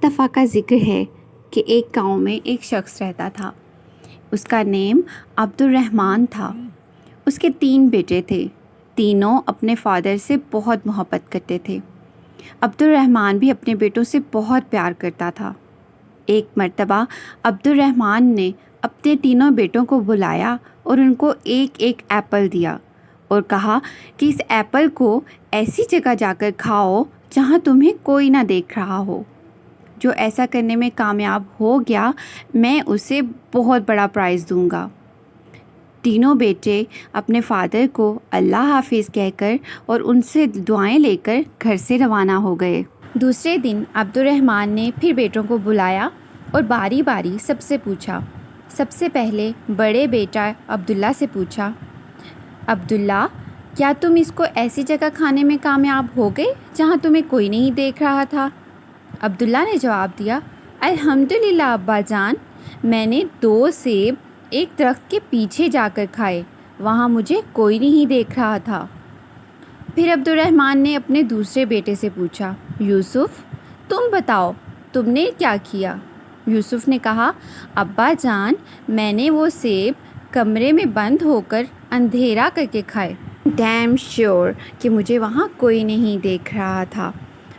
ایک دفعہ کا ذکر ہے کہ ایک گاؤں میں ایک شخص رہتا تھا۔ اس کا نیم عبد الرحمن تھا۔ اس کے 3 بیٹے تھے۔ تینوں اپنے فادر سے بہت محبت کرتے تھے۔ عبد الرحمن بھی اپنے بیٹوں سے بہت پیار کرتا تھا۔ ایک مرتبہ عبد الرحمن نے اپنے تینوں بیٹوں کو بلایا اور ان کو ایک ایک ایپل دیا اور کہا کہ اس ایپل کو ایسی جگہ جا کر کھاؤ جہاں تمہیں کوئی نہ دیکھ رہا ہو۔ جو ایسا کرنے میں کامیاب ہو گیا میں اسے بہت بڑا پرائز دوں گا۔ تینوں بیٹے اپنے فادر کو اللہ حافظ کہہ کر اور ان سے دعائیں لے کر گھر سے روانہ ہو گئے۔ دوسرے دن عبد الرحمن نے پھر بیٹوں کو بلایا اور باری باری سب سے پوچھا۔ سب سے پہلے بڑے بیٹا عبداللہ سے پوچھا، عبداللہ کیا تم اس کو ایسی جگہ کھانے میں کامیاب ہو گئے جہاں تمہیں کوئی نہیں دیکھ رہا تھا؟ عبداللہ نے جواب دیا، الحمدللہ ابا جان، میں نے 2 سیب ایک درخت کے پیچھے جا کر کھائے، وہاں مجھے کوئی نہیں دیکھ رہا تھا۔ پھر عبد الرحمن نے اپنے دوسرے بیٹے سے پوچھا، یوسف تم بتاؤ تم نے کیا کیا؟ یوسف نے کہا، ابا جان میں نے وہ سیب کمرے میں بند ہو کر اندھیرا کر کے کھائے، ڈیم شیور کہ مجھے وہاں کوئی نہیں دیکھ رہا تھا۔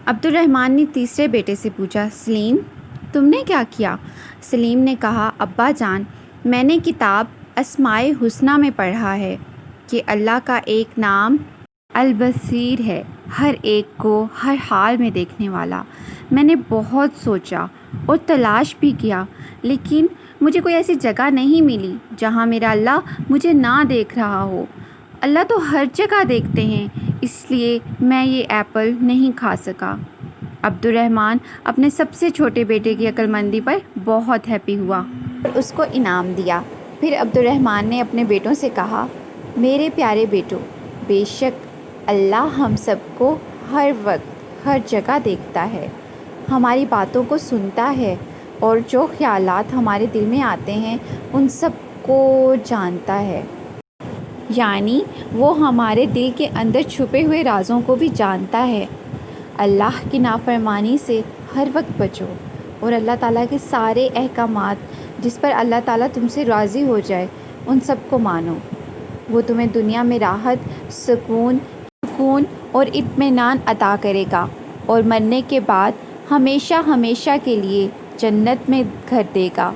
عبد الرحمن نے تیسرے بیٹے سے پوچھا، سلیم تم نے کیا کیا؟ سلیم نے کہا، ابا جان میں نے کتاب اسمائے حسنہ میں پڑھا ہے کہ اللہ کا ایک نام البصیر ہے، ہر ایک کو ہر حال میں دیکھنے والا۔ میں نے بہت سوچا اور تلاش بھی کیا لیکن مجھے کوئی ایسی جگہ نہیں ملی جہاں میرا اللہ مجھے نہ دیکھ رہا ہو۔ اللہ تو ہر جگہ دیکھتے ہیں، اس لیے میں یہ ایپل نہیں کھا سکا۔ عبد الرحمن اپنے سب سے چھوٹے بیٹے کی عقل مندی پر بہت ہیپی ہوا اور اس کو انعام دیا۔ پھر عبد الرحمن نے اپنے بیٹوں سے کہا، میرے پیارے بیٹوں، بے شک اللہ ہم سب کو ہر وقت ہر جگہ دیکھتا ہے، ہماری باتوں کو سنتا ہے اور جو خیالات ہمارے دل میں آتے ہیں ان سب کو جانتا ہے، یعنی وہ ہمارے دل کے اندر چھپے ہوئے رازوں کو بھی جانتا ہے۔ اللہ کی نافرمانی سے ہر وقت بچو اور اللہ تعالیٰ کے سارے احکامات جس پر اللہ تعالیٰ تم سے راضی ہو جائے ان سب کو مانو۔ وہ تمہیں دنیا میں راحت، سکون اور اطمینان عطا کرے گا اور مرنے کے بعد ہمیشہ ہمیشہ کے لیے جنت میں گھر دے گا،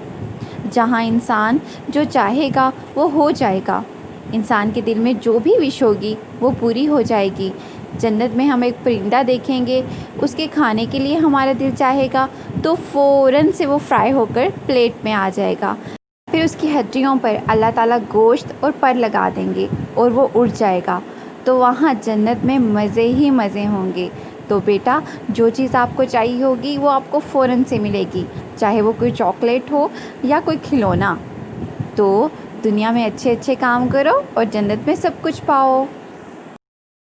جہاں انسان جو چاہے گا وہ ہو جائے گا۔ انسان کے دل میں جو بھی وش ہوگی وہ پوری ہو جائے گی۔ جنت میں ہم ایک پرندہ دیکھیں گے، اس کے کھانے کے لیے ہمارا دل چاہے گا تو فوراً سے وہ فرائی ہو کر پلیٹ میں آ جائے گا، پھر اس کی ہڈیوں پر اللہ تعالیٰ گوشت اور پر لگا دیں گے اور وہ اڑ جائے گا، تو وہاں جنت میں مزے ہی مزے ہوں گے۔ تو بیٹا جو چیز آپ کو چاہیے ہوگی وہ آپ کو فوراً سے ملے گی، چاہے وہ کوئی چاکلیٹ ہو یا کوئی کھلونا۔ تو دنیا میں اچھے اچھے کام کرو اور جنت میں سب کچھ پاؤ۔